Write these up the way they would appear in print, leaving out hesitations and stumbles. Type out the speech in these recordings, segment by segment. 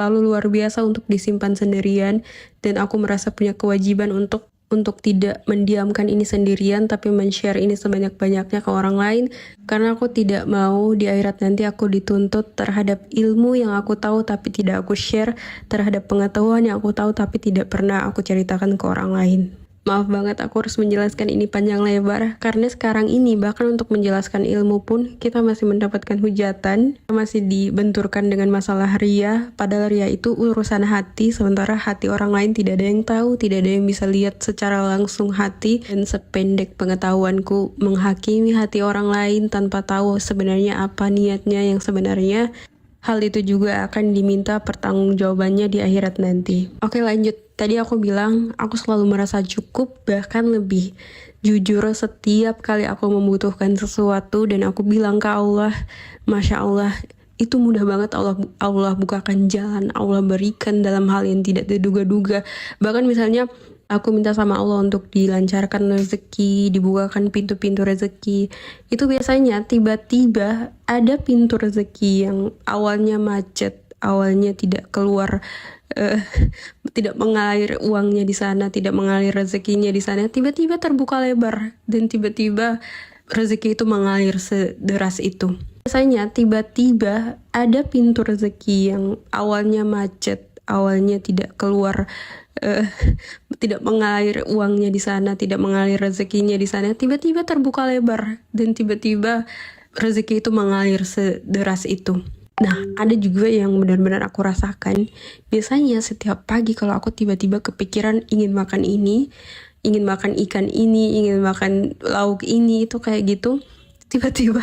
terlalu luar biasa untuk disimpan sendirian, dan aku merasa punya kewajiban untuk tidak mendiamkan ini sendirian, tapi men-share ini sebanyak-banyaknya ke orang lain, karena aku tidak mau di akhirat nanti aku dituntut terhadap ilmu yang aku tahu tapi tidak aku share, terhadap pengetahuan yang aku tahu tapi tidak pernah aku ceritakan ke orang lain. Maaf banget aku harus menjelaskan ini panjang lebar, karena sekarang ini bahkan untuk menjelaskan ilmu pun kita masih mendapatkan hujatan, masih dibenturkan dengan masalah ria, padahal ria itu urusan hati, sementara hati orang lain tidak ada yang tahu, tidak ada yang bisa lihat secara langsung hati, dan sependek pengetahuanku menghakimi hati orang lain tanpa tahu sebenarnya apa niatnya yang sebenarnya, hal itu juga akan diminta pertanggungjawabannya di akhirat nanti. Oke, lanjut. Tadi aku bilang aku selalu merasa cukup, bahkan lebih. Jujur, setiap kali aku membutuhkan sesuatu dan aku bilang ke Allah, Masya Allah, itu mudah banget Allah bukakan jalan, Allah berikan dalam hal yang tidak terduga-duga. Bahkan misalnya aku minta sama Allah untuk dilancarkan rezeki, dibukakan pintu-pintu rezeki. Itu biasanya tiba-tiba ada pintu rezeki yang awalnya macet, awalnya tidak keluar, tidak mengalir uangnya di sana, tidak mengalir rezekinya di sana, tiba-tiba terbuka lebar, dan tiba-tiba rezeki itu mengalir sederas itu. Biasanya tiba-tiba ada pintu rezeki yang awalnya macet, awalnya tidak keluar, tidak mengalir uangnya di sana, tidak mengalir rezekinya di sana, tiba-tiba terbuka lebar, dan tiba-tiba rezeki itu mengalir sederas itu. Nah, ada juga yang benar-benar aku rasakan. Biasanya setiap pagi kalau aku tiba-tiba kepikiran ingin makan ini, ingin makan ikan ini, ingin makan lauk ini, itu kayak gitu, tiba-tiba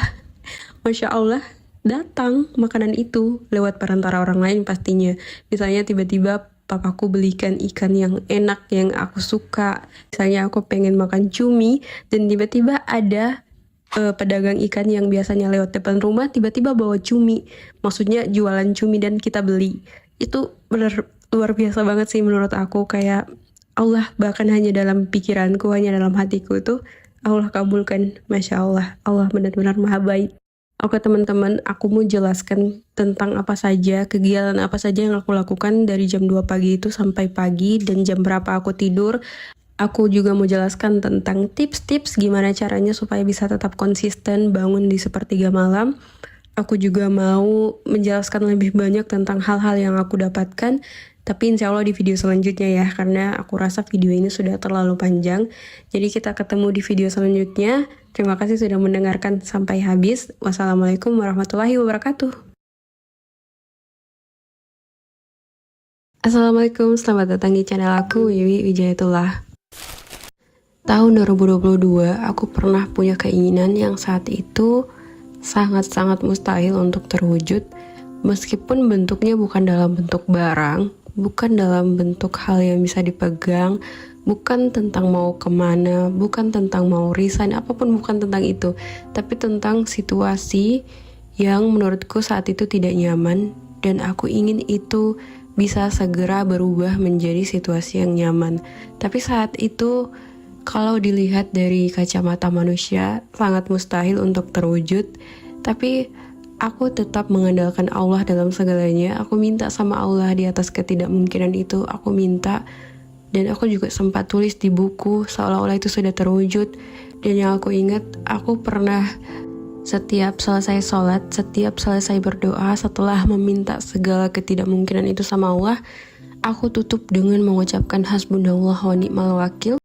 Masya Allah datang makanan itu lewat perantara orang lain pastinya. Misalnya tiba-tiba papaku belikan ikan yang enak yang aku suka. Misalnya aku pengen makan cumi, dan tiba-tiba ada pedagang ikan yang biasanya lewat depan rumah tiba-tiba bawa cumi, maksudnya jualan cumi dan kita beli. Itu benar luar biasa banget sih menurut aku, kayak Allah bahkan hanya dalam pikiranku, hanya dalam hatiku itu Allah kabulkan. Masya Allah, Allah benar-benar maha baik. Oke teman-teman, aku mau jelaskan tentang apa saja, kegiatan apa saja yang aku lakukan dari jam 2 pagi itu sampai pagi, dan jam berapa aku tidur. Aku juga mau jelaskan tentang tips-tips gimana caranya supaya bisa tetap konsisten bangun di sepertiga malam. Aku juga mau menjelaskan lebih banyak tentang hal-hal yang aku dapatkan, tapi insya Allah di video selanjutnya ya, karena aku rasa video ini sudah terlalu panjang. Jadi kita ketemu di video selanjutnya. Terima kasih sudah mendengarkan sampai habis. Wassalamualaikum warahmatullahi wabarakatuh. Assalamualaikum, selamat datang di channel aku, Wiwi Wijayatullah. Tahun 2022, aku pernah punya keinginan yang saat itu sangat-sangat mustahil untuk terwujud, meskipun bentuknya bukan dalam bentuk barang, bukan dalam bentuk hal yang bisa dipegang, bukan tentang mau kemana, bukan tentang mau resign, apapun bukan tentang itu, tapi tentang situasi yang menurutku saat itu tidak nyaman, dan aku ingin itu bisa segera berubah menjadi situasi yang nyaman. Tapi saat itu, kalau dilihat dari kacamata manusia, sangat mustahil untuk terwujud. Tapi aku tetap mengandalkan Allah dalam segalanya. Aku minta sama Allah di atas ketidakmungkinan itu. Aku minta, dan aku juga sempat tulis di buku seolah-olah itu sudah terwujud. Dan yang aku ingat, aku pernah setiap selesai sholat, setiap selesai berdoa, setelah meminta segala ketidakmungkinan itu sama Allah, aku tutup dengan mengucapkan hasbunallah wa ni'mal wakil.